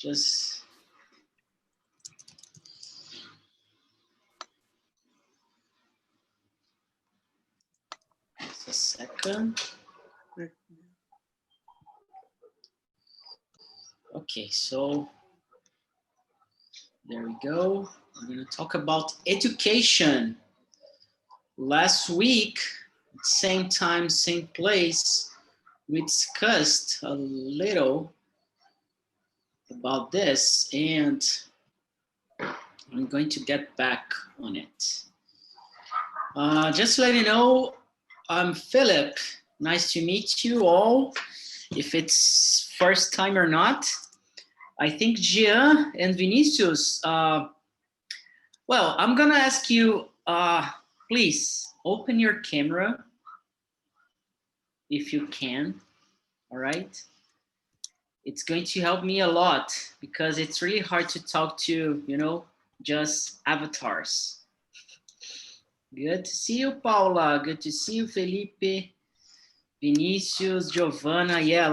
Just a second. Okay, so there we go. We're going to talk about education. Last week, same time, same place, we discussed a little about this, and I'm going to get back on it. Just to let you know, I'm Philip. Nice to meet you all. If it's first time or not, I think Jean and Vinicius, well, I'm gonna ask you, please open your camera if you can, all right? It's going to help me a lot because it's really hard to talk to, you know, just avatars. Good to see you, Paula. Good to see you, Felipe, Vinicius, Giovanna. Yeah,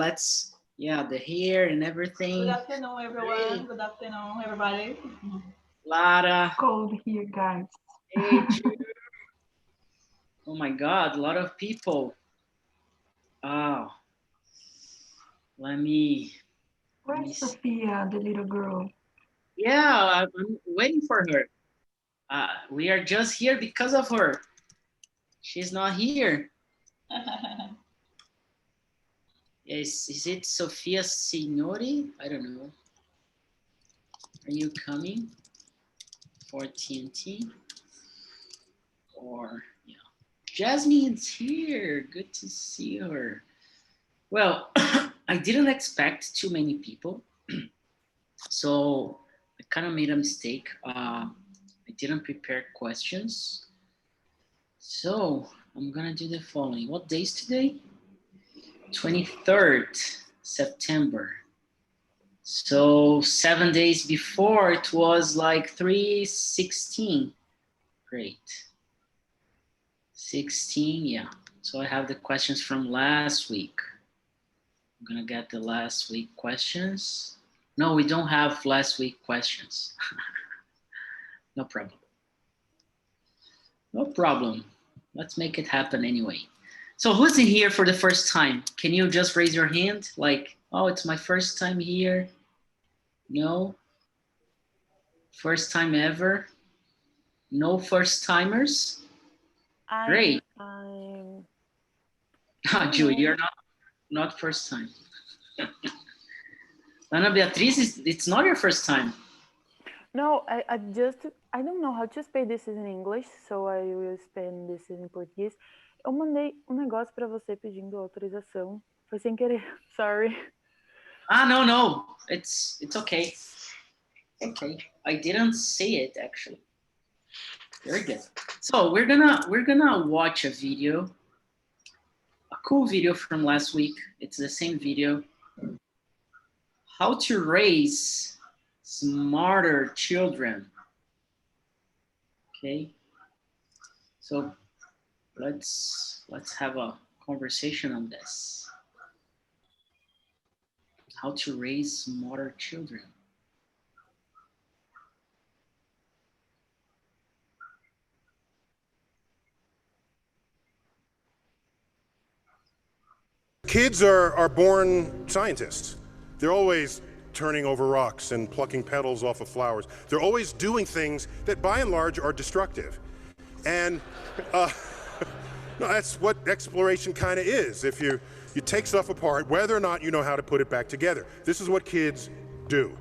the hair and everything. Good afternoon, everyone. Great. Good afternoon, everybody. Lara. Cold here, guys. Hey, oh my God, a lot of people. Oh, Where's Sophia, the little girl? Yeah, I'm waiting for her. We are just here because of her. She's not here. Is it Sophia Signori? I don't know. Are you coming for TNT? Or, yeah. Jasmine's here. Good to see her. Well, I didn't expect too many people. So I kind of made a mistake. I didn't prepare questions. So I'm gonna do the following. What day is today? 23rd September. So 7 days before it was like 3/16. Great. 16, yeah. So I have the questions from last week. I'm gonna get the last week questions. No, we don't have last week questions. No problem. No problem. Let's make it happen anyway. So who's in here for the first time? Can you just raise your hand? Like, oh, it's my first time here. No? First time ever? No first timers? Great. Julie, you're not first time. Ana Beatriz, it's not your first time. No, I don't know how to spell this in English, so I will spell this in português. Eu mandei negócio para você pedindo autorização. Foi sem querer. Sorry. No. It's okay. Okay. I didn't see it actually. Very good. So we're gonna watch a video, a cool video from last week. It's the same video. How to raise smarter children. Okay. So let's have a conversation on this. How to raise smarter children. Kids are born scientists. They're always turning over rocks and plucking petals off of flowers. They're always doing things that by and large are destructive. And no, that's what exploration kind of is. If you take stuff apart, whether or not you know how to put it back together. This is what kids do.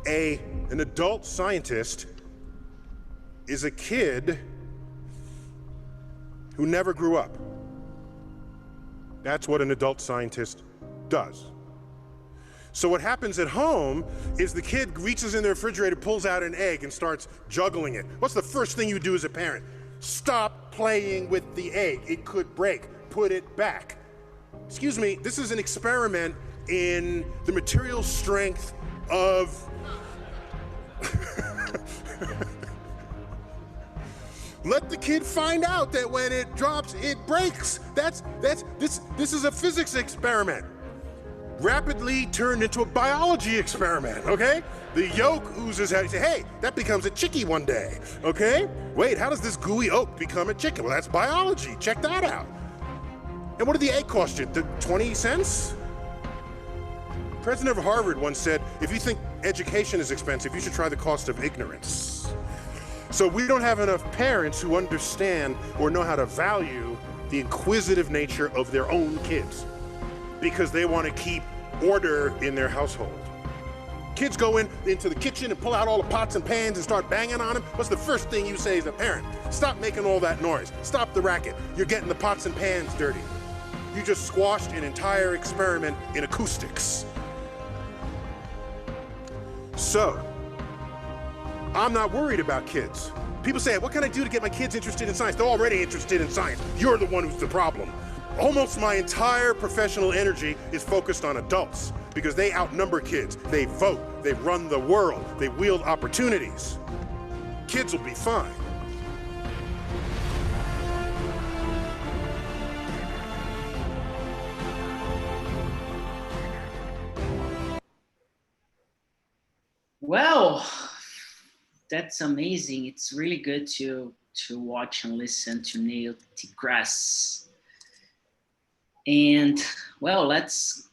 An adult scientist is a kid who never grew up. That's what an adult scientist does. So what happens at home is the kid reaches in the refrigerator, pulls out an egg and starts juggling it. What's the first thing you do as a parent? Stop playing with the egg. It could break. Put it back. Excuse me, this is an experiment in the material strength of let the kid find out that when it drops, it breaks. This is a physics experiment. rapidly turned into a biology experiment, okay? The yolk oozes out. You say, hey, that becomes a chickie one day, okay? Wait, how does this gooey oat become a chicken? Well, that's biology. Check that out. And what did the egg cost you? 20 cents? President of Harvard once said, if you think education is expensive, you should try the cost of ignorance. So we don't have enough parents who understand or know how to value the inquisitive nature of their own kids because they want to keep order in their household. Kids go into the kitchen and pull out all the pots and pans and start banging on them. What's the first thing you say as a parent? Stop making all that noise. Stop the racket. You're getting the pots and pans dirty. You just squashed an entire experiment in acoustics. So, I'm not worried about kids. People say, what can I do to get my kids interested in science? They're already interested in science. You're the one who's the problem. Almost my entire professional energy is focused on adults because they outnumber kids. They vote, they run the world, they wield opportunities. Kids will be fine. Well, that's amazing. It's really good to watch and listen to Neil deGrasse. And well, let's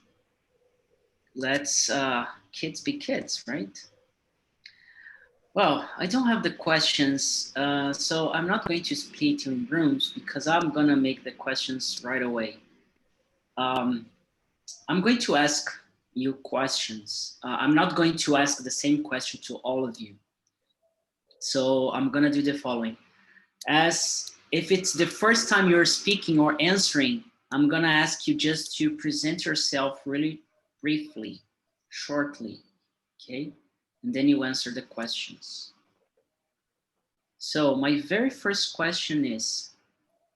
kids be kids, right? Well, I don't have the questions, so I'm not going to split you in rooms because I'm gonna make the questions right away. I'm going to ask you questions. I'm not going to ask the same question to all of you. So I'm gonna do the following. As if it's the first time you're speaking or answering, I'm gonna ask you just to present yourself really briefly, shortly, okay? And then you answer the questions. So my very first question is,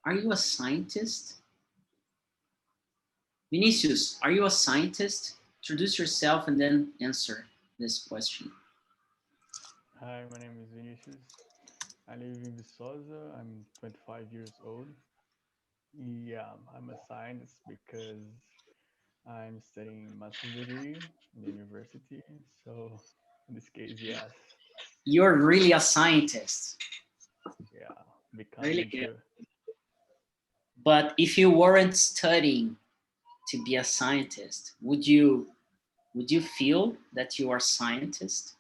are you a scientist? Vinicius, are you a scientist? Introduce yourself and then answer this question. Hi, my name is Vinicius. I live in Viçosa. I'm 25 years old. Yeah, I'm a scientist because I'm studying master's degree in the university. So in this case, yes. You're really a scientist. Yeah, Really becoming good. to. But if you weren't studying to be a scientist, would you feel that you are a scientist?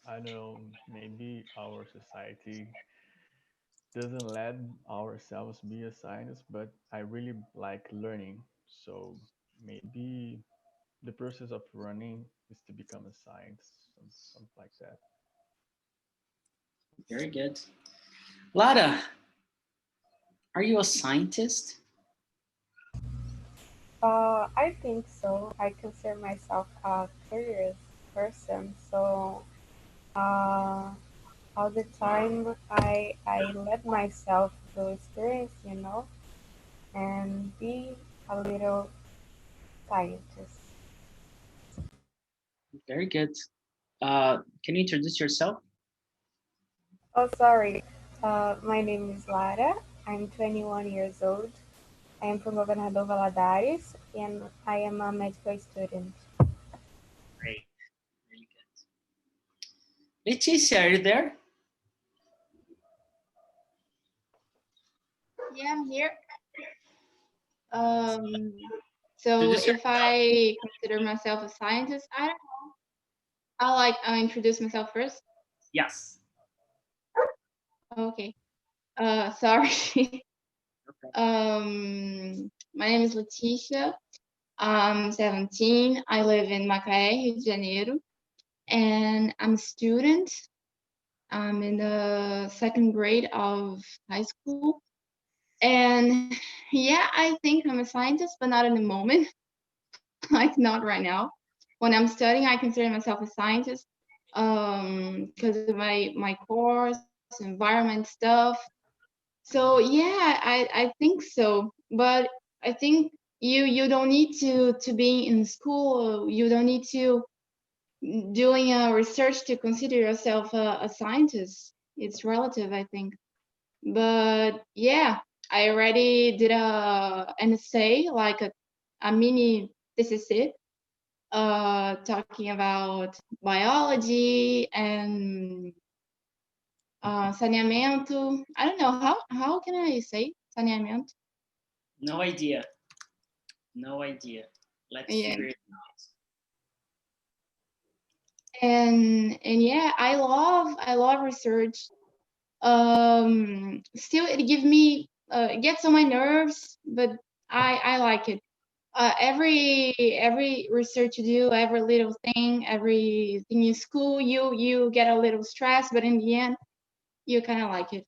I don't know, maybe our society doesn't let ourselves be a scientist, but I really like learning. So maybe the process of running is to become a scientist, something like that. Very good. Lara, are you a scientist? I think so. I consider myself a curious person. So all the time I let myself to experience, and be a little scientist. Very good. Can you introduce yourself? Oh, sorry. My name is Lara. I'm 21 years old. I am from Governador Valadares, and I am a medical student. Great. Really good. Leticia, are you there? Yeah, I'm here. So Introduce if I consider myself a scientist, I don't know. I'll introduce myself first. Yes. Okay. Sorry. Okay. My name is Leticia. I'm 17. I live in Macaé, Rio de Janeiro, and I'm a student. I'm in the second grade of high school. And yeah, I think I'm a scientist, but not in the moment, like not right now. When I'm studying, I consider myself a scientist because of my course, environment stuff. So yeah, I think so. But I think you don't need to be in school. You don't need to doing a research to consider yourself a scientist. It's relative, I think. But yeah, I already did an essay, like a mini TCC talking about biology and saneamento. I don't know how can I say saneamento. No idea. No idea. Let's Yeah. figure it out. And yeah, I love research. Still it gives me it gets on my nerves, but I like it. Every research you do, every little thing, everything in school, you get a little stressed, but in the end you kind of like it.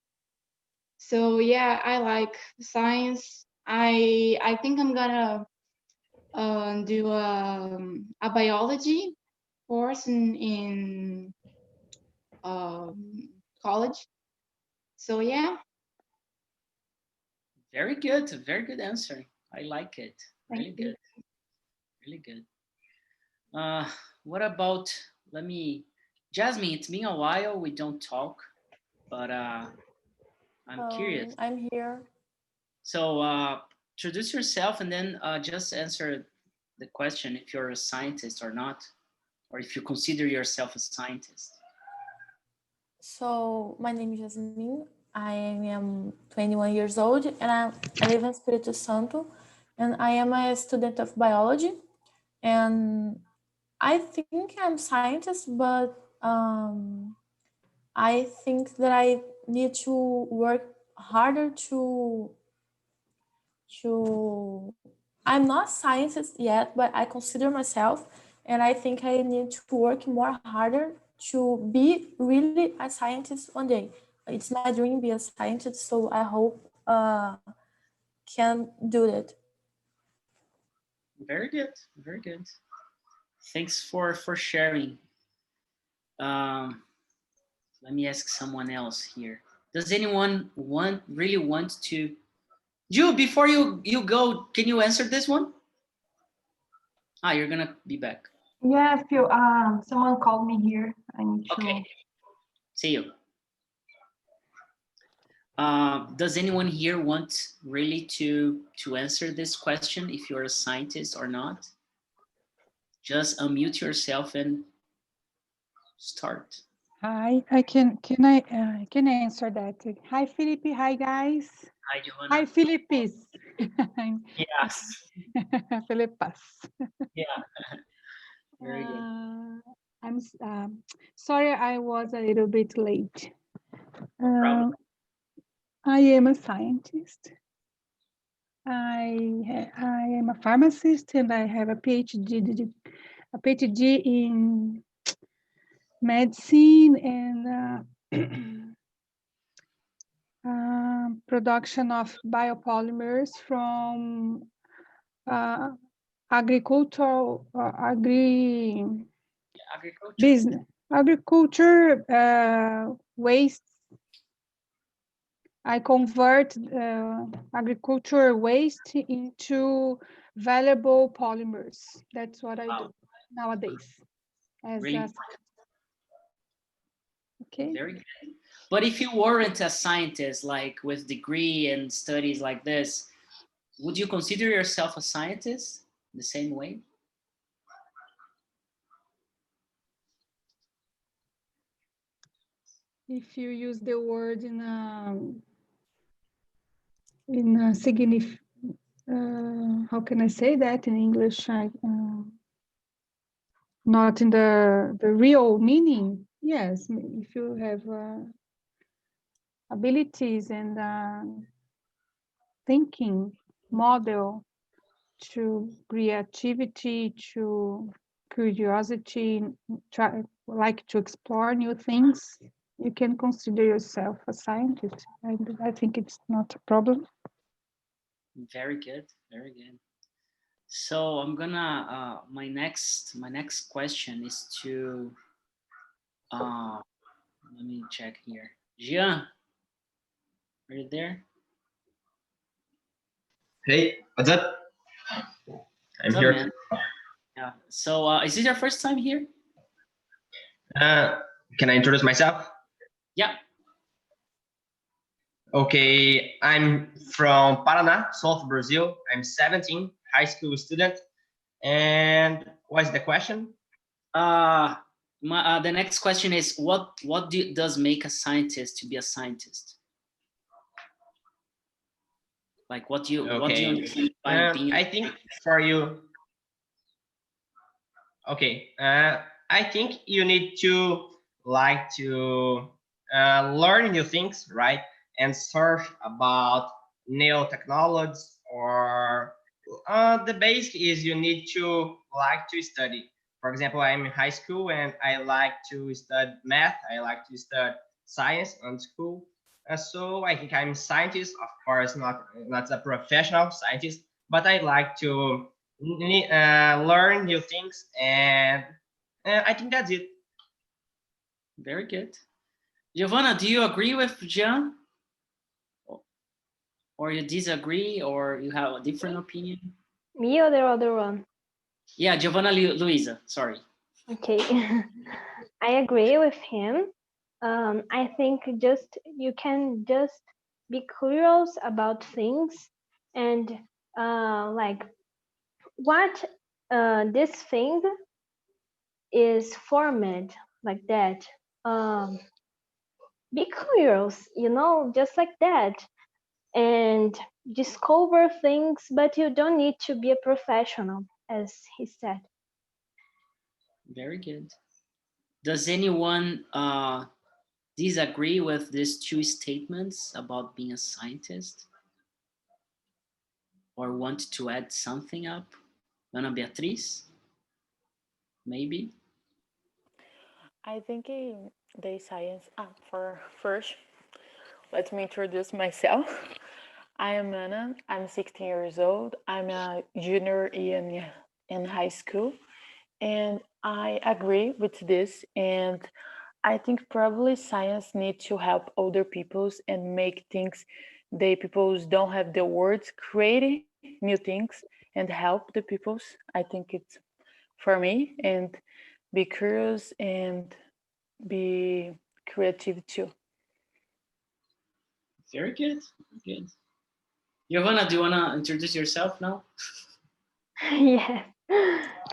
So yeah, I like science. I think I'm gonna do a biology course in college. So yeah. Very good. Very good answer. I like it. Really Thank you. good. Really good. What about, let me, Jasmine, it's been a while we don't talk, but I'm curious. I'm here. So introduce yourself and then just answer the question if you're a scientist or not, or if you consider yourself a scientist. So my name is Jasmine. I am 21 years old and I live in Espírito Santo, and I am a student of biology. And I think I'm scientist, but I think that I need to work harder to I'm not scientist yet, but I consider myself, and I think I need to work more harder to be really a scientist one day. It's my dream to be a scientist, so I hope can do that. Very good. Very good. Thanks for sharing. Um, let me ask someone else here. Does anyone really want to? Ju, before you go, can you answer this one? You're gonna be back. Yeah, if you someone called me here. I need to. Okay. See you. Does anyone here want really to answer this question if you're a scientist or not? Just unmute yourself and start. Hi, I can answer that. Hi, Felipe. Hi, guys. Hi, Giovanna. Hi, Philippes. Yes. Filipas. Yeah. Very good. I'm sorry I was a little bit late. Problem. I am a scientist. I am a pharmacist and I have a PhD in medicine and production of biopolymers from agricultural agriculture waste. I convert agriculture waste into valuable polymers. That's what I do nowadays. Really? Okay. Very good. But if you weren't a scientist, like with degree and studies like this, would you consider yourself a scientist the same way? If you use the word in a significant, how can I say that in English? Not in the real meaning. Yes, if you have abilities and thinking model to creativity, to curiosity, like to explore new things, you can consider yourself a scientist. I think it's not a problem. Very good. Very good. So I'm gonna my next question is to let me check here. Jean, are you there? Hey, what's up? I'm What's here. up, man? Yeah. So is this your first time here? Can I introduce myself? Yeah. Okay, I'm from Paraná, South Brazil. I'm 17. high school student. And what's the question? The next question is what does make a scientist to be a scientist? Like what do you understand by being? I think for you. Okay. I think you need to like to learn new things, right? And search about new technologies, or the basic is you need to like to study. For example, I'm in high school and I like to study math. I like to study science on school. So I think I'm a scientist, of course, not a professional scientist, but I like to learn new things, and I think that's it. Very good. Giovanna, do you agree with Jean? Or you disagree, or you have a different opinion? Me or the other one? Yeah, Giovanna Luisa, sorry. Okay, I agree with him. I think you can just be curious about things and like what this thing is formed like that. Be curious, just like that, and discover things, but you don't need to be a professional, as he said. Very good. Does anyone disagree with these two statements about being a scientist? Or want to add something up? Ana Beatriz? Maybe? I think the science, for first, let me introduce myself. I am Anna, I'm 16 years old. I'm a junior in high school, and I agree with this. And I think probably science needs to help other peoples and make things the peoples don't have the words, create new things and help the peoples. I think it's for me, and be curious and be creative too. Very good. Very good. Giovanna, do you want to introduce yourself now? Yes.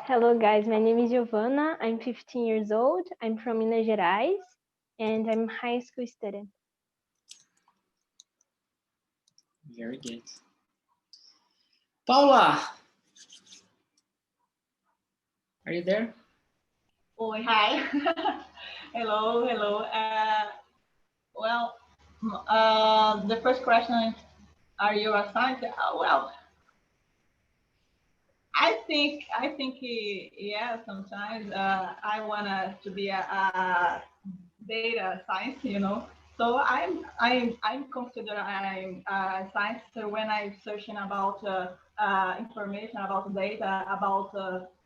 Hello, guys. My name is Giovanna. I'm 15 years old. I'm from Minas Gerais, and I'm a high school student. Very good. Paula, are you there? Oh, hi. Hello, hello. Well, the first question is, are you a scientist? Well, I think yeah. Sometimes I wanna to be a data science, So I'm consider I'm a scientist when I'm searching about information about data, about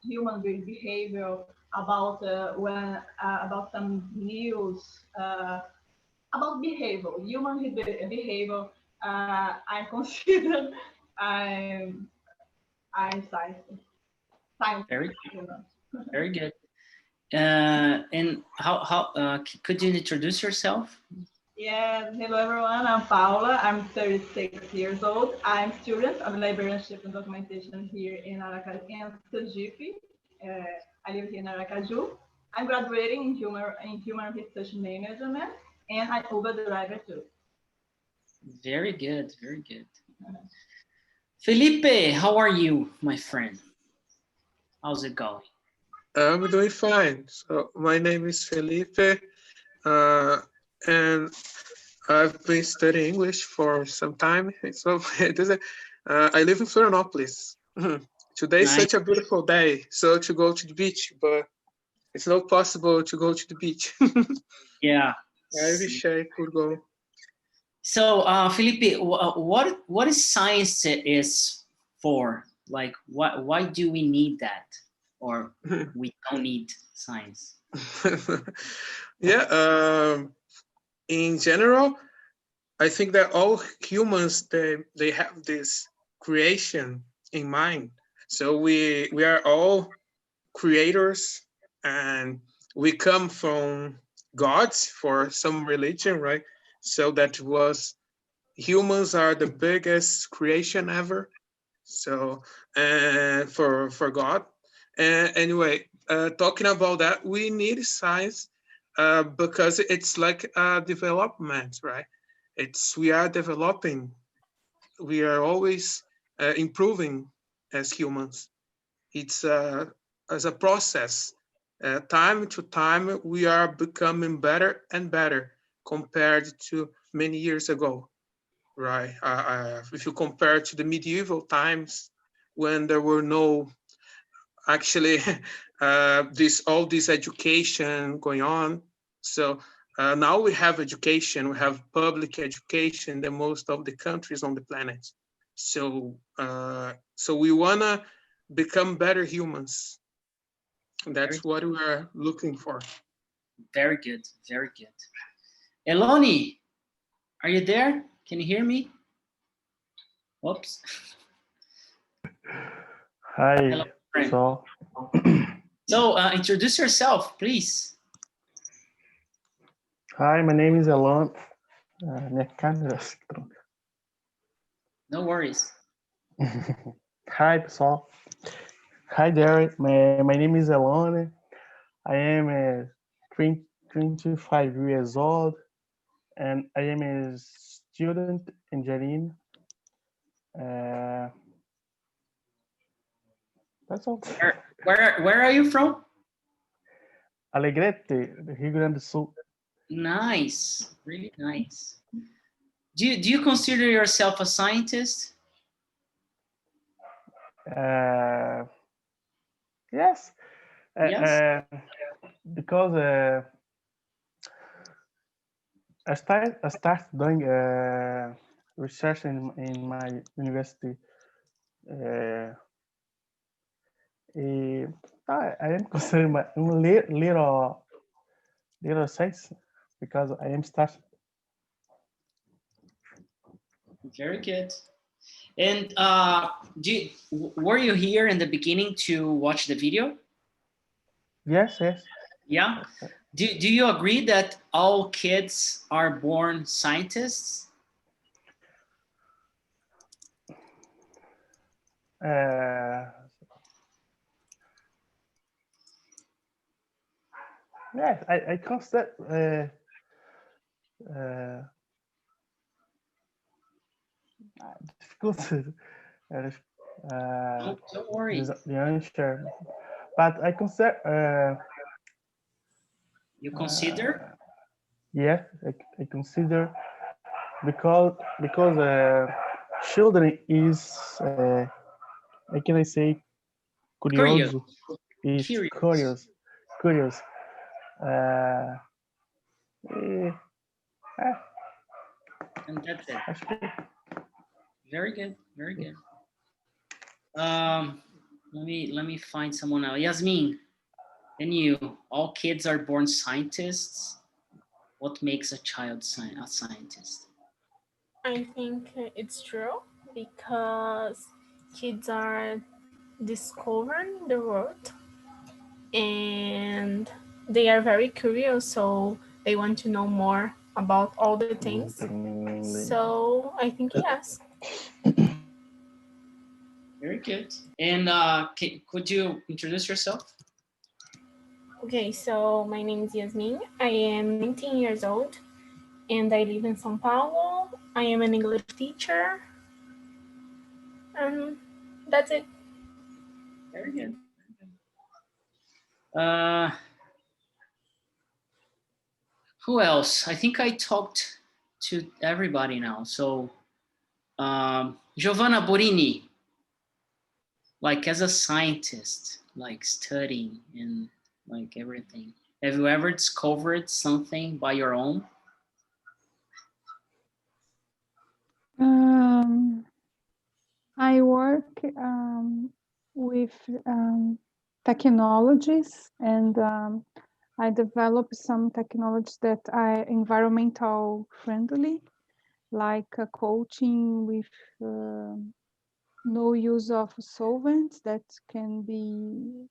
human behavior, about when about some news about behavior, human behavior. I'm considered I'm science. Very good. Very good. And how could you introduce yourself? Yes, hello everyone. I'm Paula. I'm 36 years old. I'm student of librarianship and documentation here in Aracaju, in Sergipe. I live here in Aracaju. I'm graduating in human research management, and I'm Uber driver too. Very good. Very good. Felipe, how are you, my friend? How's it going? I'm doing fine. So my name is Felipe, and I've been studying English for some time. So I live in Florianopolis. Today is such a beautiful day, so to go to the beach, but it's not possible to go to the beach. Yeah. I wish I could go. So, Felipe, what is science is for? Like, why do we need that, or we don't need science? Yeah. In general, I think that all humans they have this creation in mind. So we are all creators, and we come from gods for some religion, right? So that was humans are the biggest creation ever. So, for God. Anyway, talking about that, we need science because it's like a development, right? We are developing, we are always improving as humans. It's as a process. Time to time, we are becoming better and better compared to many years ago, right? If you compare to the medieval times when there were no actually all this education going on. So now we have education, we have public education in most of the countries on the planet. So so we wanna become better humans. That's what we are looking for. Very good, very good. Eloni, are you there? Can you hear me? Whoops. Hi. Hello, friend. So, So introduce yourself, please. hi, my name is Elon. Minha câmera. No worries. Hi, pessoal. Hi there. My name is Elon. I am 25 years old, and I am a student engineering. That's all. Where are you from? Alegrete, Rio Grande do Sul. Nice, really nice. Do you consider yourself a scientist? Yes. Yes. Because I start doing research in my university. I am considering my little science because I am starting. Very good. And were you here in the beginning to watch the video? Yes, yes. Yeah. Do you agree that all kids are born scientists? Yes, I consider difficult Don't worry. the answer, but I consider. You consider? Yes, I consider because children is how can I say curioso, is curious. Uh, eh, And that's it. Very good, very good. Let me find someone else. Jasmine, and you. All kids are born scientists. What makes a child a scientist? I think it's true because kids are discovering the world and they are very curious, so they want to know more about all the things. So I think yes. Very good. And could you introduce yourself? Okay, so my name is Jasmine. I am 19 years old and I live in São Paulo. I am an English teacher. And that's it. Very good. Who else? I think I talked to everybody now. So Giovanna Borini, like as a scientist, like studying and like everything. Have you ever discovered something by your own? I work with technologies, and I develop some technologies that are environmental friendly, like coaching with no use of solvents that can be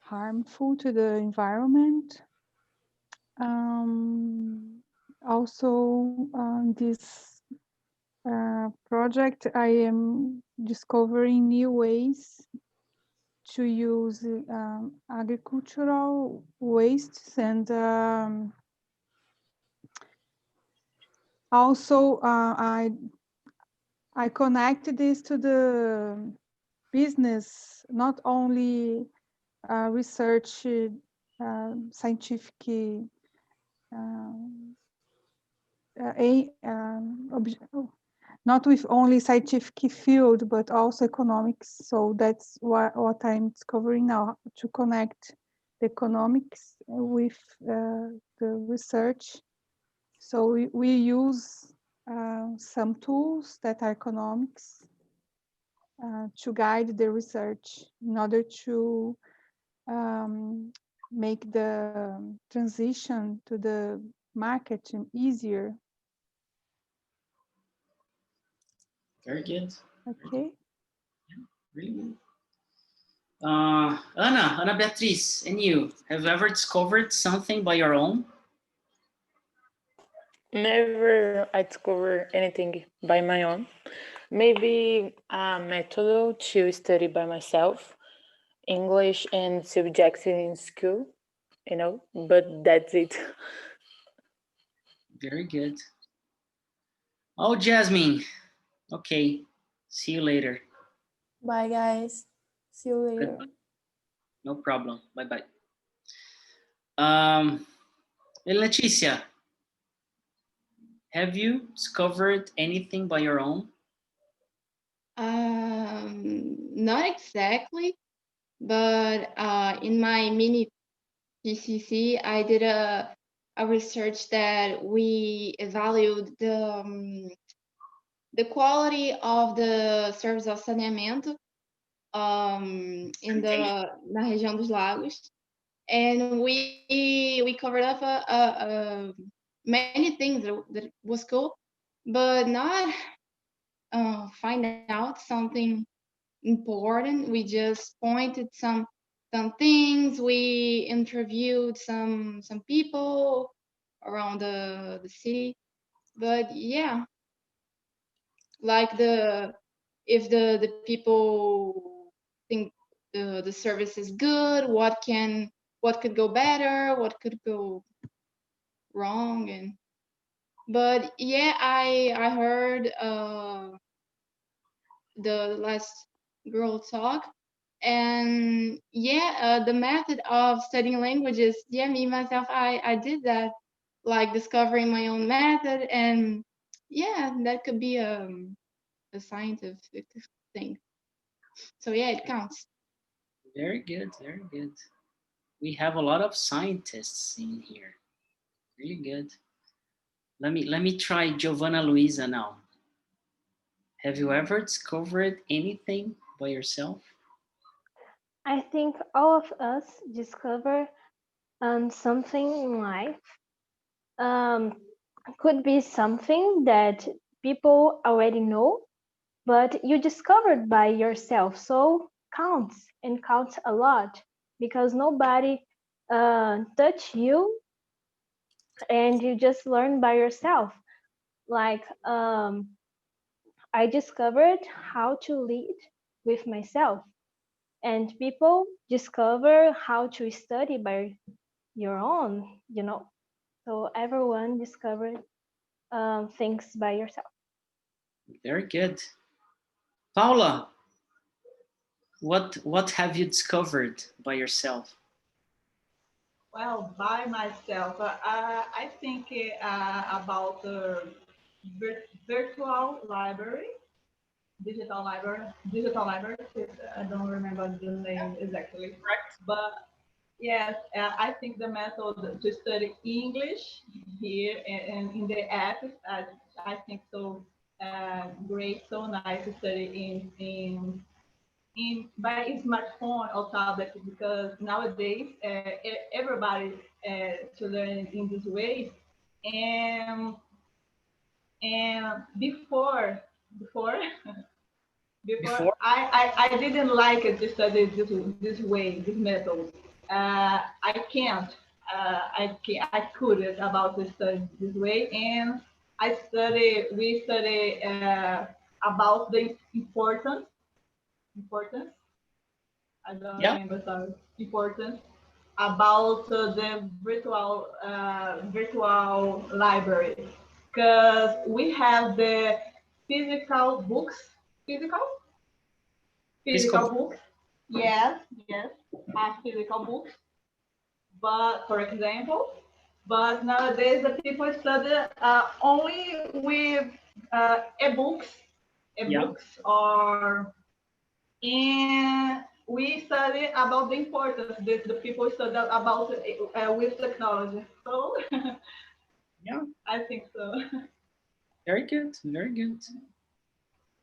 harmful to the environment. Also, this project, I am discovering new ways to use agricultural wastes, and also I connect this to the business, not only research, scientific, not with only scientific field, but also economics. So that's what I'm discovering now, to connect the economics with the research. So we use some tools that are economics to guide the research in order to make the transition to the market easier. Very good. Okay. Really good. Ana Beatriz, and you, have you ever discovered something by your own? Never I discover anything by my own. Maybe a method to study by myself, English and subjects in school, but that's it. Very good. Oh, Jasmine. Okay. See you later. Bye, guys. See you later. Goodbye. No problem. Bye-bye. Leticia, have you discovered anything by your own? Not exactly, but in my mini PCC, I did a research that we evaluated the quality of the service of saneamento na região dos lagos, and we covered up many things that was cool, but not find out something important. We just pointed some things. We interviewed some people around the city, but yeah, like if the people think the service is good, what could go better, what could go wrong, but yeah, I heard the last girl talk, and yeah, the method of studying languages, yeah, me myself, I did that, like discovering my own method, and yeah, that could be a scientific thing. So yeah, it counts. Very good, very good. We have a lot of scientists in here. Really good. Let me try Giovanna Luisa now. Have you ever discovered anything by yourself? I think all of us discover something in life. Could be something that people already know, but you discovered by yourself. So counts, and counts a lot, because nobody touch you, and you just learn by yourself. Like I discovered how to lead with myself, and people discover how to study by your own, so everyone discovered things by yourself. Very good. Paula, what have you discovered by yourself? Well, by myself, I think about the virtual library, digital library. I don't remember the name exactly, but yes, I think the method to study English here and in the app, I think so great, so nice to study in by smartphone or tablet, because nowadays everybody to learn in this way, and before before I didn't like it to study this way, this method. I couldn't about to study this way, and we study about the importance. I don't remember, sorry. Importance about the virtual library, because we have the physical books, physical books. Yes, physical books. But for example, but nowadays the people study only with ebooks, or and we study about the importance that the people study about with technology. So yeah, I think so. Very good, very good.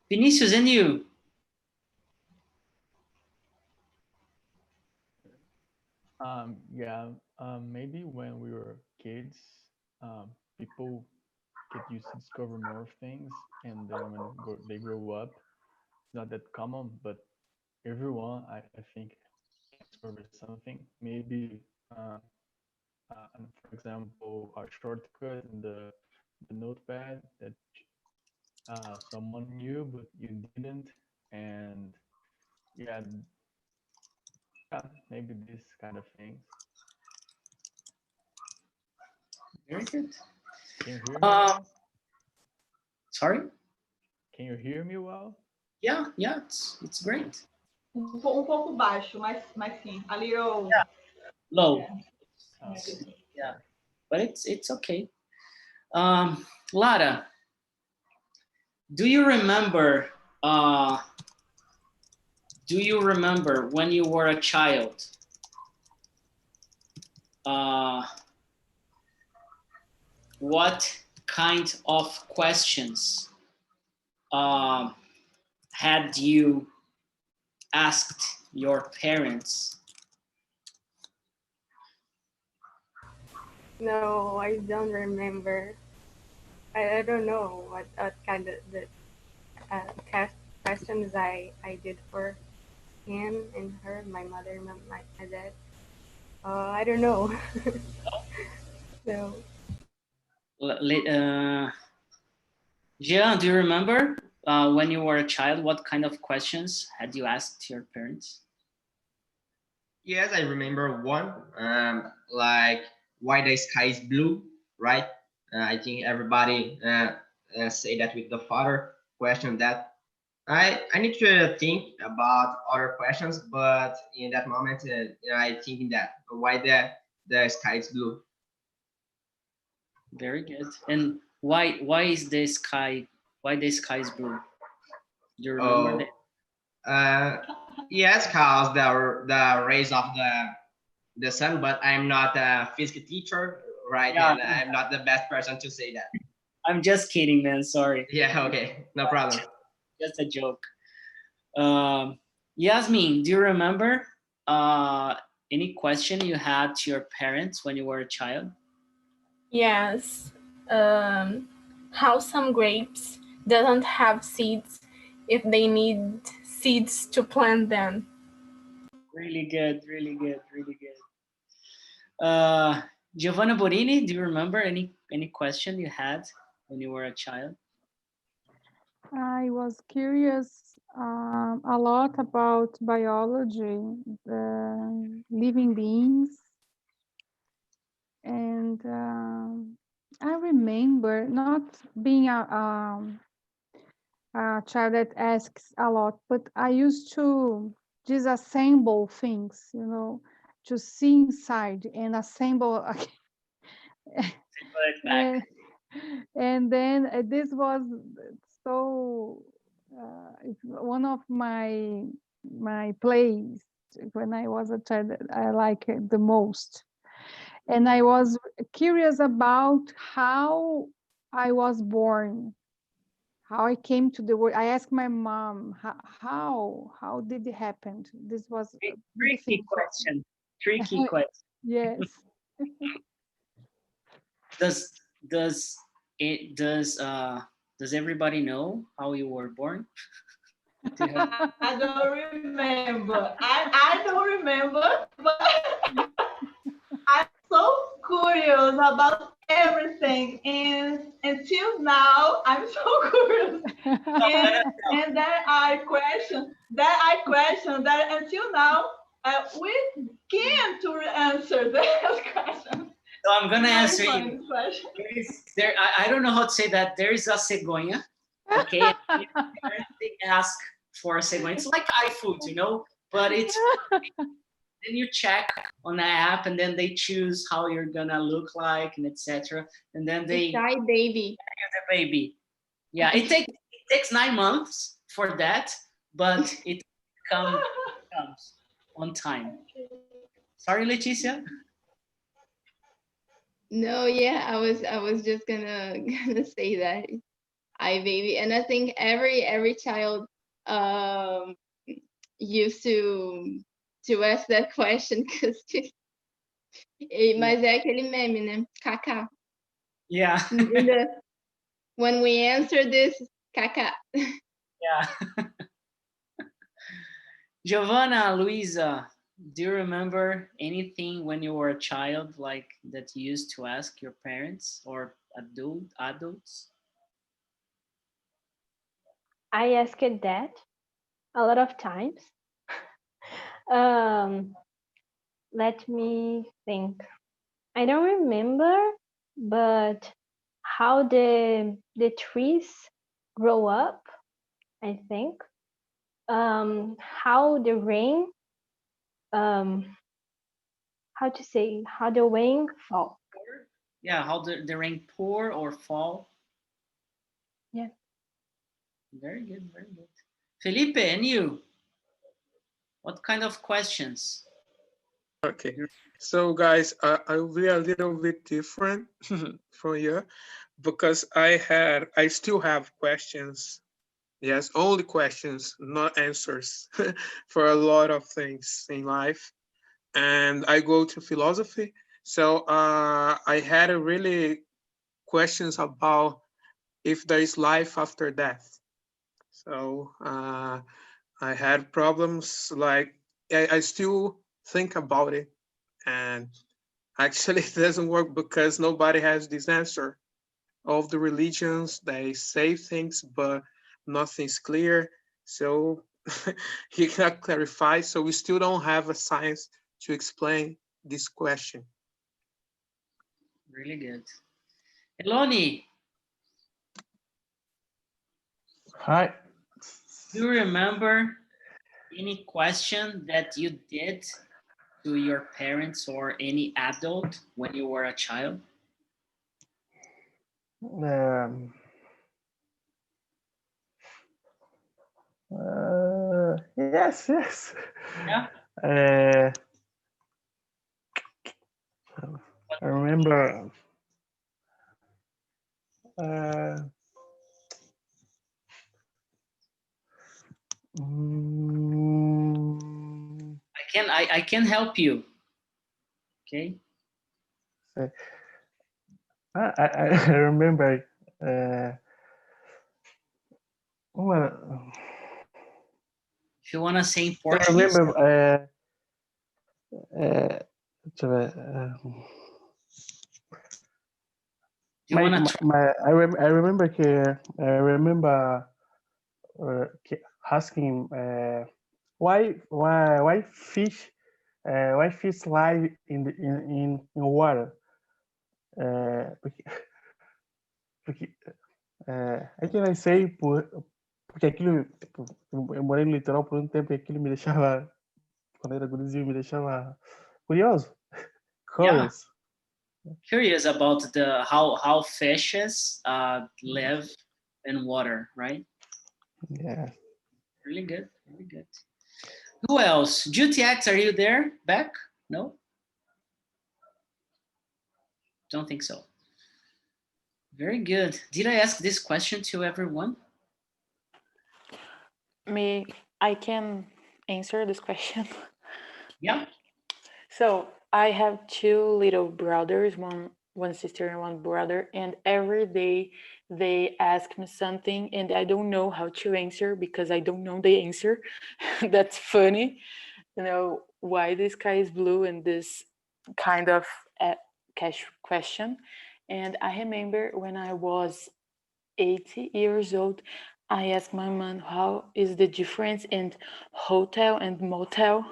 Vinicius, and you? Maybe when we were kids, people get used to discover more things, and then when they grow up, it's not that common, but everyone, I think, can discover something. Maybe, for example, a shortcut in the notepad that someone knew but you didn't, and yeah, maybe this kind of things. Very good. Can you hear me well? Sorry? Can you hear me well? Yeah, it's great. Pouco baixo, mas sim, a little low. Yeah. Yeah, but it's okay. Lara, do you remember when you were a child? What kind of questions had you asked your parents? No, I don't remember. I don't know what kind of the questions I did for him and her, my mother, and my dad. I don't know. So. Jean, do you remember when you were a child, what kind of questions had you asked your parents? Yes, I remember one, like why the sky is blue, right? I think everybody say that with the father question that. I need to think about other questions, but in that moment, I thinking that why the sky is blue. Very good. And why is the sky is blue? Do you remember that? Yes, cause the rays of the sun, but I'm not a physics teacher, right? Yeah. And I'm not the best person to say that. I'm just kidding, man. Sorry. Yeah, okay, no problem. Just a joke. Jasmine, do you remember any question you had to your parents when you were a child? Yes. How some grapes doesn't have seeds if they need seeds to plant them. Really good, really good, really good. Giovanna Borini, do you remember any question you had when you were a child? I was curious a lot about biology, living beings, and I remember not being a child that asks a lot, but I used to disassemble things, to see inside and assemble again. And then this was so it's one of my plays when I was a child that I like it the most. And I was curious about how I was born, how I came to the world. I asked my mom, how did it happen? This was a tricky question. Tricky question. Yes. Does everybody know how you were born? I don't remember. I don't remember, but I'm so curious about everything. And until now, I'm so curious. And there are questions that until now we can't answer those questions. So I'm gonna answer Very you. funny question. I don't know how to say that. There is a cegonha, okay? They ask for a cegonha. It's like iFood, you know, but it's then you check on the app, and then they choose how you're gonna look like, and etc. And then they Shy baby. the baby. Yeah, it takes 9 months for that, but it comes on time. Sorry, Leticia. No, yeah, I was just gonna say that. Hi, baby. And I think every child used to ask that question because mas é aquele meme, né? Kaká. Yeah. When we answer this, Kaká. Yeah. Giovanna, Luisa, do you remember anything when you were a child like that you used to ask your parents or adults? I asked that a lot of times. Let me think. I don't remember, but how the trees grow up, I think. How the rain, how the rain fall. Yeah, how the rain pour or fall. Yeah. Very good, very good. Felipe, and you? What kind of questions? Okay, so guys, I'll be a little bit different from you because I still have questions. Yes, only questions, not answers for a lot of things in life. And I go to philosophy. So I had a really questions about if there is life after death. So I had problems like I still think about it, and actually it doesn't work because nobody has this answer. All of the religions, they say things, but nothing's clear. So he cannot clarify. So we still don't have a science to explain this question. Really good. Eloni. Hi. Do you remember any question that you did to your parents or any adult when you were a child? Yes, yes. Yeah. I remember. I can help you. Okay. I remember. If you want to say in I Portuguese. remember. Deixa eu ver. I remember asking why fish live in water. I can say porque aquilo eu morei no litoral por um tempo e aquilo me deixava quando era gurizinho me deixava curioso. Curious. Yeah. Curious about how fishes live in water, right? Yeah. Really good, really good. Who else? GTX, are you there? Back? No? Don't think so. Very good. Did I ask this question to everyone? I can answer this question. Yeah. So I have two little brothers, one sister and one brother, and every day they ask me something and I don't know how to answer because I don't know the answer. That's funny. You know, why the sky is blue and this kind of question. And I remember when I was 8 years old, I asked my mom how is the difference in hotel and motel.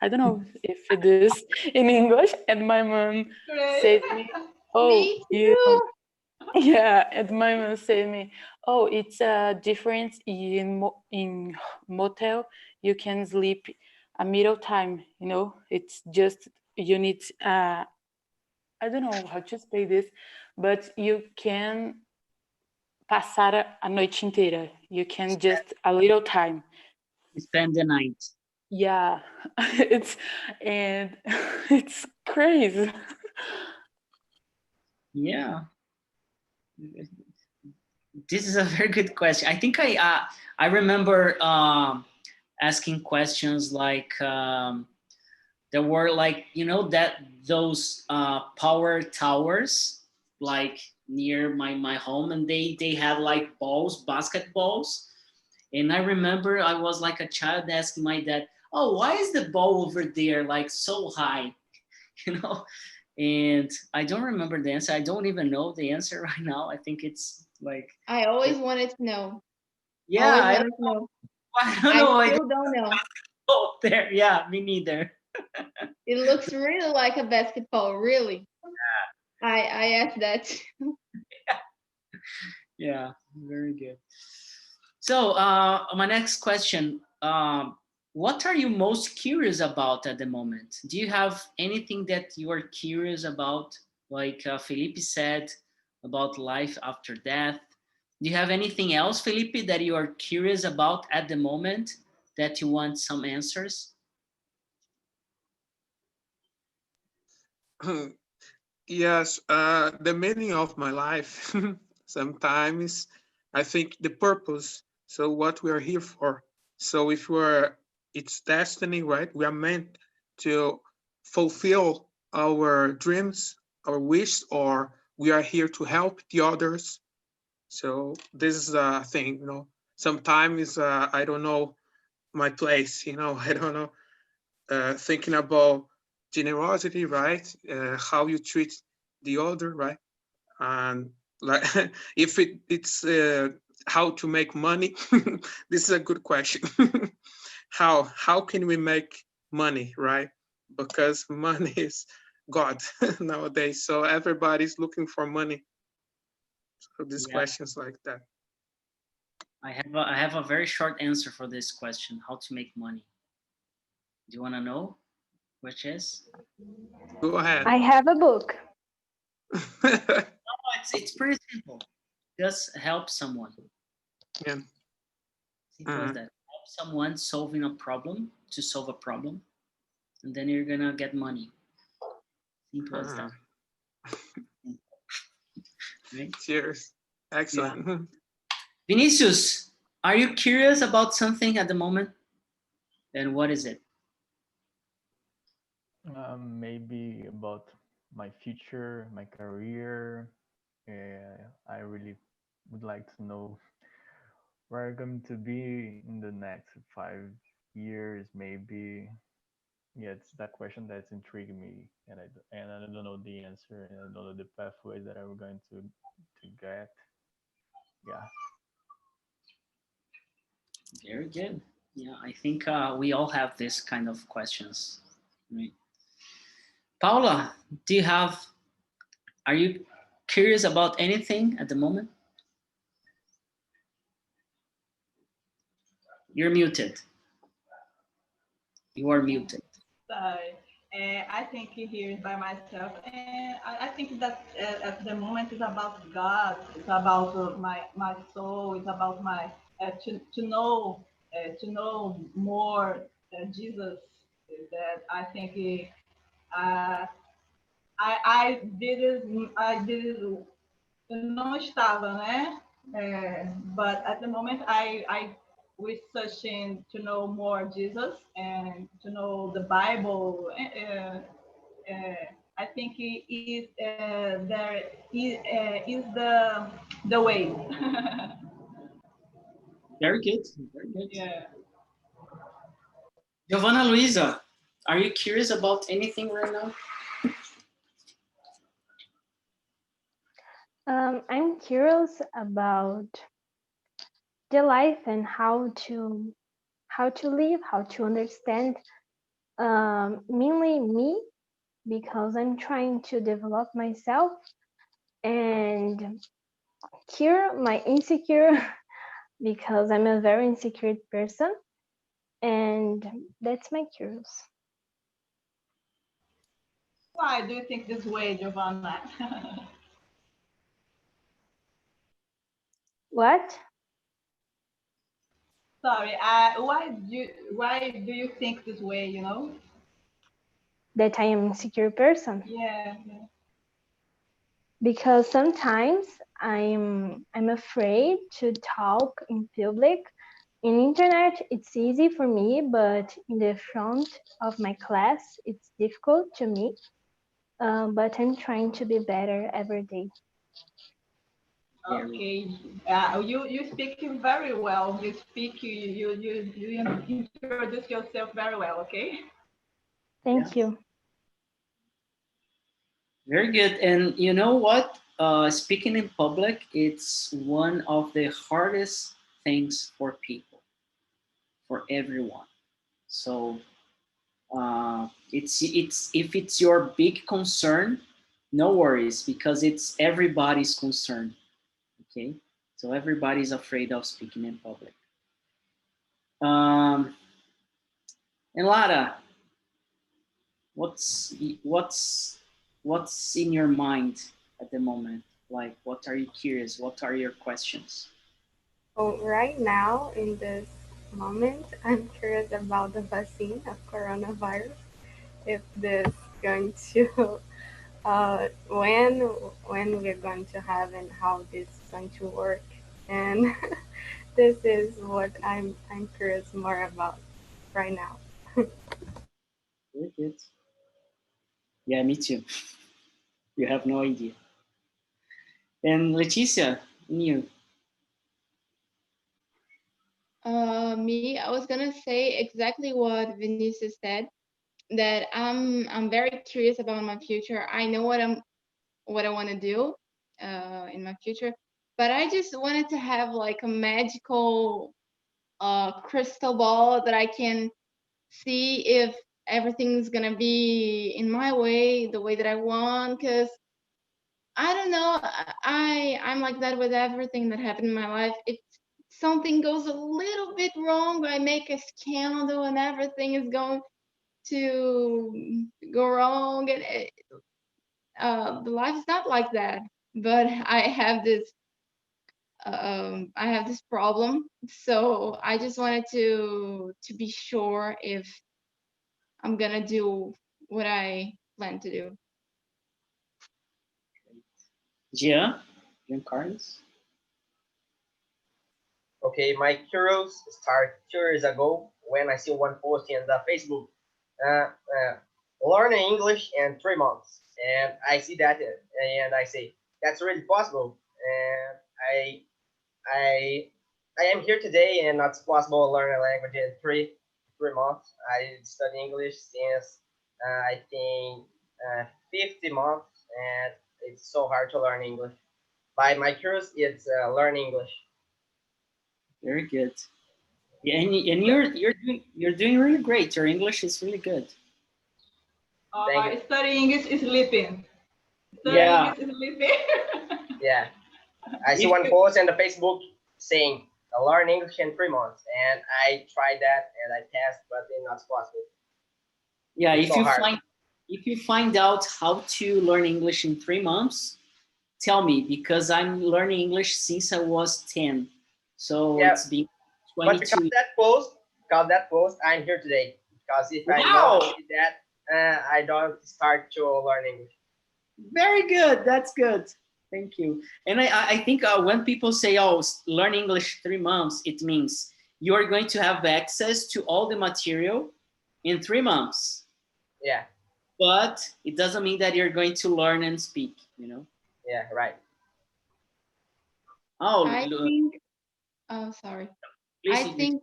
I don't know if it is in English, and my mom said me, "Oh, Me you." too. Yeah, and my mom said me, "Oh, it's a difference in motel. You can sleep a middle time. You know, it's just you need. I don't know how to say this, but you can passar a noite inteira. You can just a little time. Spend the night. Yeah, it's and it's crazy. Yeah, this is a very good question. I think I remember asking questions like there were like that those power towers like near my home, and they had like balls, basketballs. And I remember I was like a child asking my dad, "Oh, why is the ball over there like so high?" you know and I don't remember the answer. I don't even know the answer right now. I think it's like, I always wanted to know. yeah, Always I wanted don't to know. I don't I know. I still don't know. go there. Yeah, me neither. It looks really like a basketball, really. I asked that. Yeah, very good. So my next question, what are you most curious about at the moment? Do you have anything that you are curious about, like Felipe said, about life after death? Do you have anything else, Felipe, that you are curious about at the moment that you want some answers? Yes, the meaning of my life. Sometimes I think the purpose. So what we are here for. So if we're, it's destiny, right? We are meant to fulfill our dreams, our wish, or we are here to help the others. So this is a thing, Sometimes I don't know my place, I don't know. Thinking about generosity, right? How you treat the other, right? And like, if it's how to make money, this is a good question. How can we make money, right? Because money is God nowadays. So everybody's looking for money. So these Yeah, questions like that. I have a very short answer for this question: how to make money. Do you want to know which is? Go ahead. I have a book. No, it's pretty simple. Just help someone. Yeah. Simple as that. Help someone solving a problem to solve a problem, and then you're gonna get money. Simple as that. Right? Cheers. Excellent. Yeah. Vinicius, are you curious about something at the moment? Then what is it? Maybe about my future, my career. I really would like to know where I'm going to be in the next 5 years, maybe. Yeah, it's that question that's intriguing me, and I don't know the answer, and I don't know the pathway that I'm going to get. Yeah. Very good. Yeah, I think we all have this kind of questions. Right? Paula, do you have? Are you curious about anything at the moment? You're muted. You are muted. Sorry. I think here by myself, and I think that at the moment it's about God. It's about my soul. It's about my to know more Jesus. That I think I did it. Eu não estava, né? But at the moment, I researching to know more Jesus and to know the Bible. I think it is is the way. Very good. Very good. Yeah. Giovanna Luisa, are you curious about anything right now? I'm curious about the life and how to live, how to understand mainly me, because I'm trying to develop myself and cure my insecure because I'm a very insecure person, and that's my curious. Why do you think this way, Giovanna? What? Sorry, why do you think this way, you know? That I am an insecure person? Yeah, yeah. Because sometimes I'm afraid to talk in public. In internet, it's easy for me, but in the front of my class, it's difficult to me. But I'm trying to be better every day. Okay. You speak very well. You speak. You introduce yourself very well. Okay. Thank you. Very good. And you know what? Speaking in public, it's one of the hardest things for people, for everyone. So it's if it's your big concern, no worries because it's everybody's concern. Okay, so everybody's afraid of speaking in public. Um, and Lara, what's what's what's in your mind at the moment? Like, what are you curious? What are your questions? Oh, right now, in this moment, I'm curious about the vaccine of coronavirus. If this going to, when we're going to have and how this is going to work, and this is what I'm curious more about right now. Very good. Yeah, me too. You have no idea. And Leticia, you. Me, I was gonna say exactly what Vinicius said, that I'm very curious about my future. I know what I want to do in my future, but I just wanted to have like a magical crystal ball that I can see if everything's gonna be in my way, the way that I want. Because I don't know, I'm like that with everything that happened in my life. If something goes a little bit wrong, I make a scandal and everything is going to go wrong, and the life is not like that. But I have this problem, so I just wanted to be sure if I'm gonna do what I plan to do. Gia, Carlos. Okay, my curios started 2 years ago when I see one post in the Facebook, uh, uh, learning English in 3 months, and I see that and I say that's really possible, and I I am here today, and it's possible to learn a language in three months. I study English since I think 50 months, and it's so hard to learn English. By my curious, it's learn English. Very good. Yeah, and you're doing really great. Your English is really good. Thank you. Studying is sleeping. Studying Yeah. is sleeping. Yeah. I see one post on the Facebook saying learn English in 3 months, and I tried that and I passed, but it's not possible. Yeah, it's if you find out how to learn English in 3 months, tell me because I'm learning English since I was 10. So yeah, it's been but 22. because that post, I'm here today. Because if I Wow! not see that, I don't start to learn English. Very good. That's good. Thank you. And I think when people say, oh, learn English 3 months, it means you are going to have access to all the material in 3 months. Yeah. But it doesn't mean that you're going to learn and speak, you know? Yeah, right. Oh, I think. Oh, sorry. please,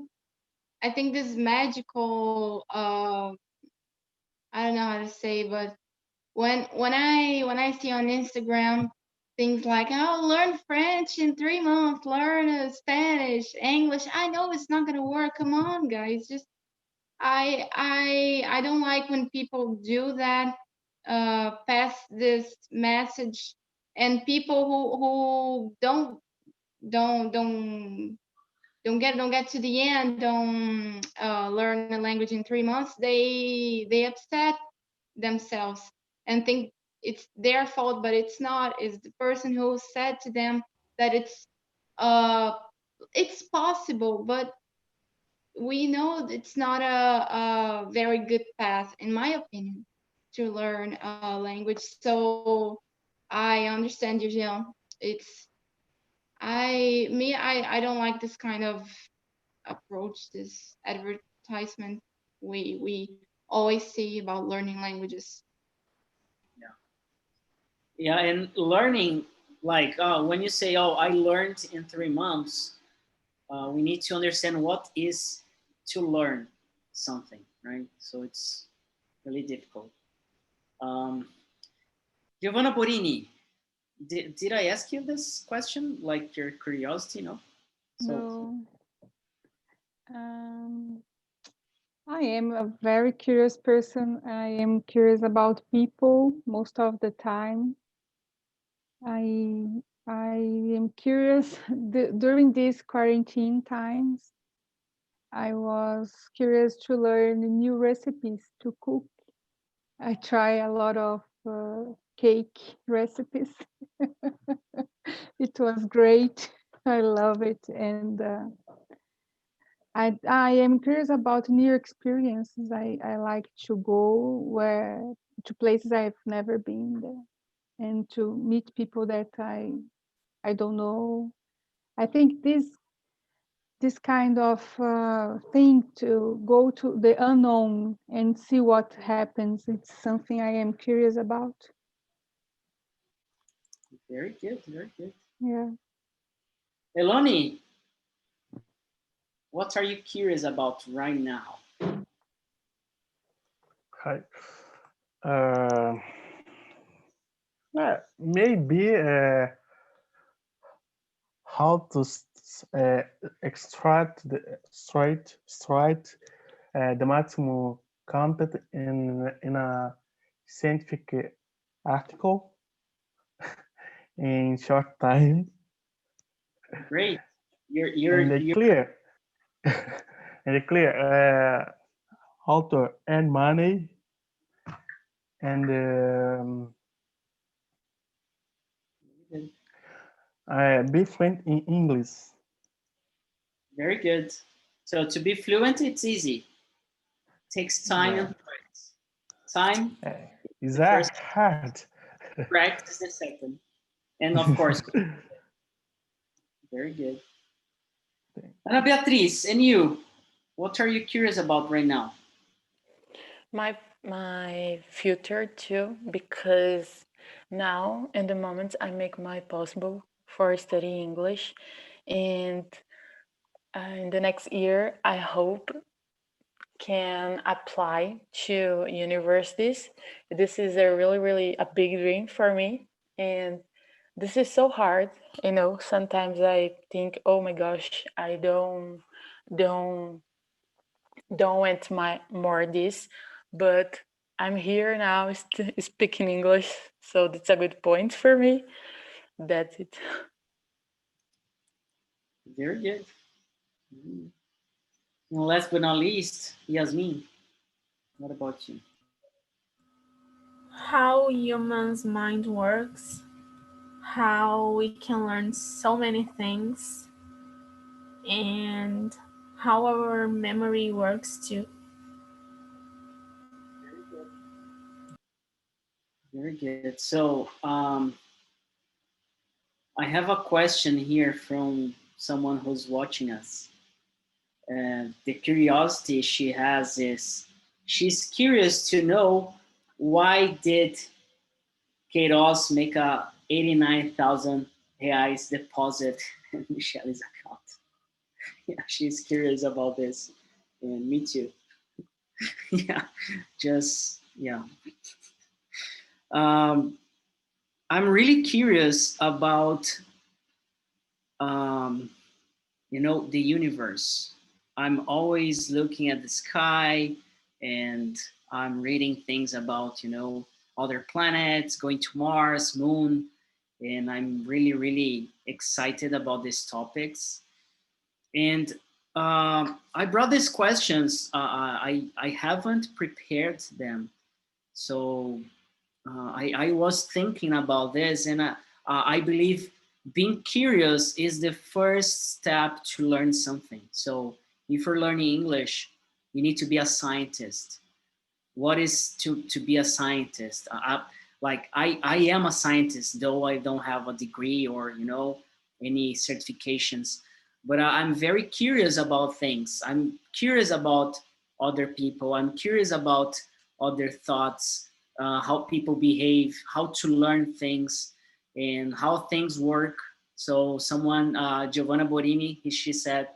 I think this magical. I don't know how to say, but when I see on Instagram things like, oh, learn French in 3 months, learn Spanish, English. I know it's not gonna work. Come on, guys. Just I don't like when people do that, pass this message, and people who don't get to the end, don't learn the language in 3 months, they upset themselves and think it's their fault, but it's not. It's the person who said to them that it's possible, but we know it's not a very good path, in my opinion, to learn a language. So I understand you, Jean. It's I don't like this kind of approach, this advertisement we always see about learning languages. Yeah, and learning, like when you say, oh, I learned in 3 months, we need to understand what is to learn something, right? So it's really difficult. Giovanna Borini, did I ask you this question? Like your curiosity, no? So, No. I am a very curious person. I am curious about people most of the time. I am curious during these quarantine times. I was curious to learn new recipes to cook. I try a lot of cake recipes. It was great. I love it, and I am curious about new experiences. I like to go to places I've never been there, and to meet people that I don't know. I think this kind of thing, to go to the unknown and see what happens, it's something I am curious about. very good, very good. Yeah. Eloni, what are you curious about right now? Hi. Maybe how to extract the maximum content in a scientific article in short time. Great. You're clear and clear how to earn money and be fluent in English. very good. So to be fluent, it's easy. It takes time and practice. Time is the that first, hard? practice the second, and of course, very good. Ana Beatriz, and you, what are you curious about right now? My future too, because now in the moment I make my possible for studying English, and in the next year I hope can apply to universities. This is a really a big dream for me, and this is so hard. Sometimes I think, oh my gosh, I don't want more this, but I'm here now speaking English, so that's a good point for me. That's it. Very good. And last but not least, Jasmine, what about you? How humans' mind works, how we can learn so many things, and how our memory works too. Very good. So I have a question here from someone who's watching us. The curiosity she has is she's curious to know why did Queiroz make a 89,000 reais deposit in Michelle's account. Yeah, she's curious about this, and me too. Yeah, just yeah. Um, I'm really curious about, you know, the universe. I'm always looking at the sky and I'm reading things about, you know, other planets, going to Mars, moon, and I'm really, really excited about these topics. And I brought these questions. I haven't prepared them, so I was thinking about this, and I believe being curious is the first step to learn something. So if you're learning English, you need to be a scientist. What is to be a scientist? Like I am a scientist, though I don't have a degree or, you know, any certifications, but I'm very curious about things. I'm curious about other people. I'm curious about other thoughts, how people behave, how to learn things, and how things work. So someone, Giovanna Borini, she said,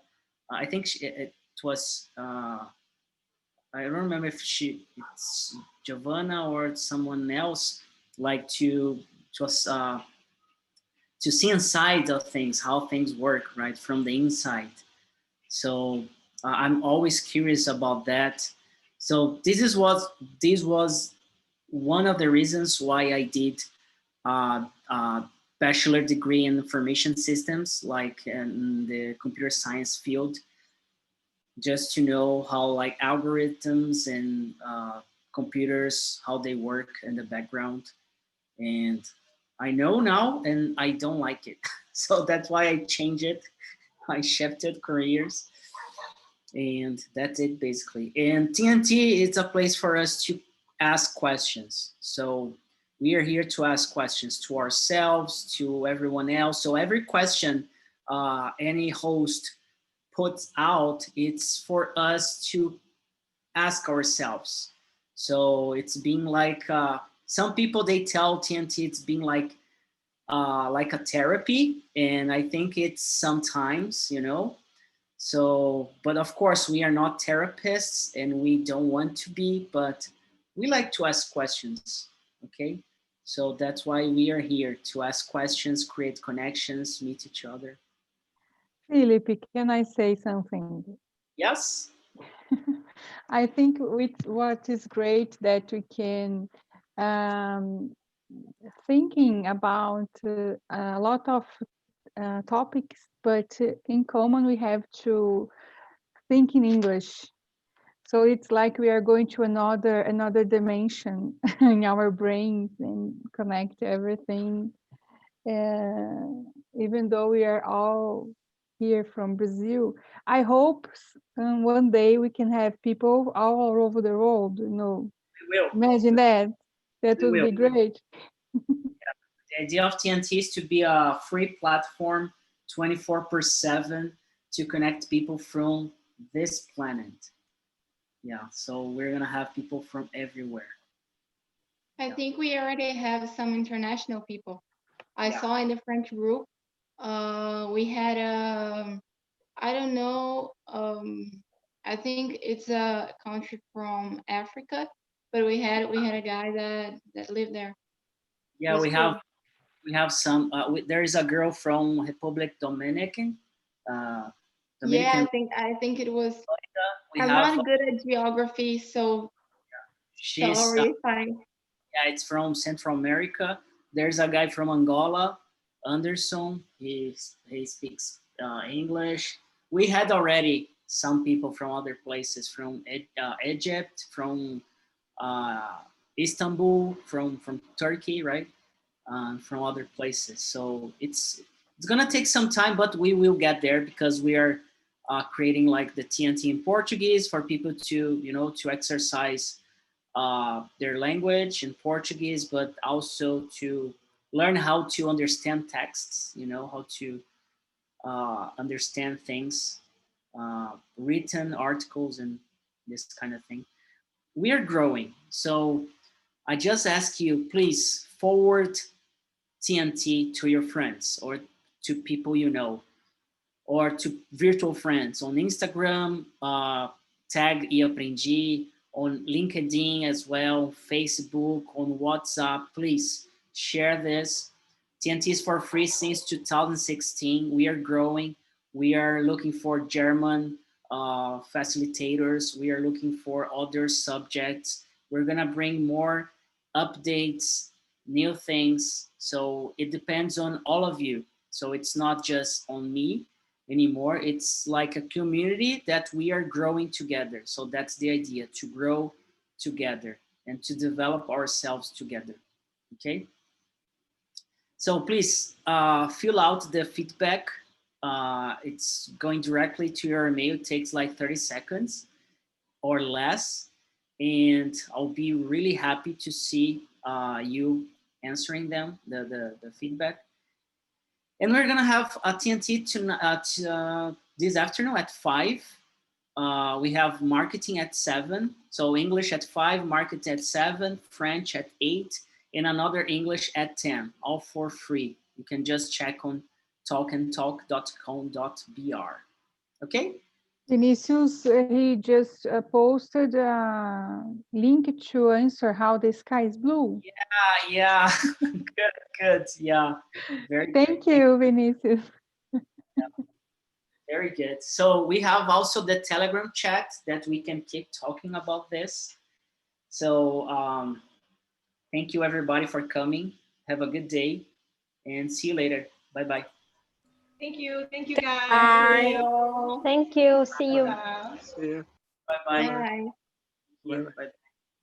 I think it was. I don't remember if it's Giovanna or someone else, like to us to see inside of things, how things work, right, from the inside. So I'm always curious about that. So this was one of the reasons why I did bachelor degree in information systems, like in the computer science field, just to know how like algorithms and computers, how they work in the background. And I know now and I don't like it. So that's why I changed it. I shifted careers and that's it basically. And TNT is a place for us to ask questions. So we are here to ask questions to ourselves, to everyone else. So every question any host puts out, it's for us to ask ourselves. So it's being like some people they tell TNT it's being like a therapy, and I think it's sometimes, you know. So, but of course we are not therapists and we don't want to be, but we like to ask questions. Okay, so that's why we are here to ask questions, create connections, meet each other. Philip, can I say something? Yes. I think what is great that we can thinking about a lot of topics, but in common we have to think in English. So it's like we are going to another dimension in our brains and connect everything. Even though we are all here from Brazil, I hope one day we can have people all over the world. You know, We will. imagine that. That We would will. be great. The idea of TNT is to be a free platform 24/7 to connect people from this planet. Yeah, so we're gonna have people from everywhere. I think we already have some international people. I Yeah. saw in the French group, we had I don't know, I think it's a country from Africa, but we had a guy that lived there. It Yeah, was cool. we have some. There is a girl from Republic Dominican. Uh, Yeah, Dominican. I think it was. We I'm have. not good at geography, so She's. sorry if I. Yeah, it's from Central America. There's a guy from Angola, Anderson. He speaks English. We had already some people from other places, from Egypt, from uh, Istanbul, from Turkey, right? From other places. So it's gonna take some time, but we will get there because we are creating like the TNT in Portuguese for people to, you know, to exercise their language in Portuguese, but also to learn how to understand texts, you know, how to understand things, written articles, and this kind of thing. We are growing. So I just ask you, please forward TNT to your friends or to people you know, or to virtual friends on Instagram, tag eAprendi, on LinkedIn as well, Facebook, on WhatsApp. Please share this. TNT is for free since 2016. We are growing. We are looking for German facilitators. We are looking for other subjects. We're gonna bring more updates, new things. So it depends on all of you. So it's not just on me anymore. It's like a community that we are growing together. So that's the idea, to grow together and to develop ourselves together. Okay. So please fill out the feedback. It's going directly to your email. It takes like 30 seconds or less. And I'll be really happy to see you answering them, the feedback. And we're gonna have a TNT this afternoon at 5. We have marketing at 7. So English at 5, marketing at 7, French at 8, and another English at 10, all for free. You can just check on talkandtalk.com.br. Okay? Vinicius, he just posted a link to answer how the sky is blue. Yeah. Good. Yeah. Thank you, Vinicius. Very good. So we have also the Telegram chat that we can keep talking about this. So thank you everybody for coming. Have a good day and see you later. Bye-bye. Thank you guys. Bye. Thank you. See you. See you. Bye-bye. Bye. Bye.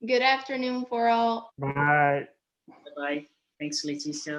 Good afternoon for all. Bye. Bye-bye. Thanks, Leticia.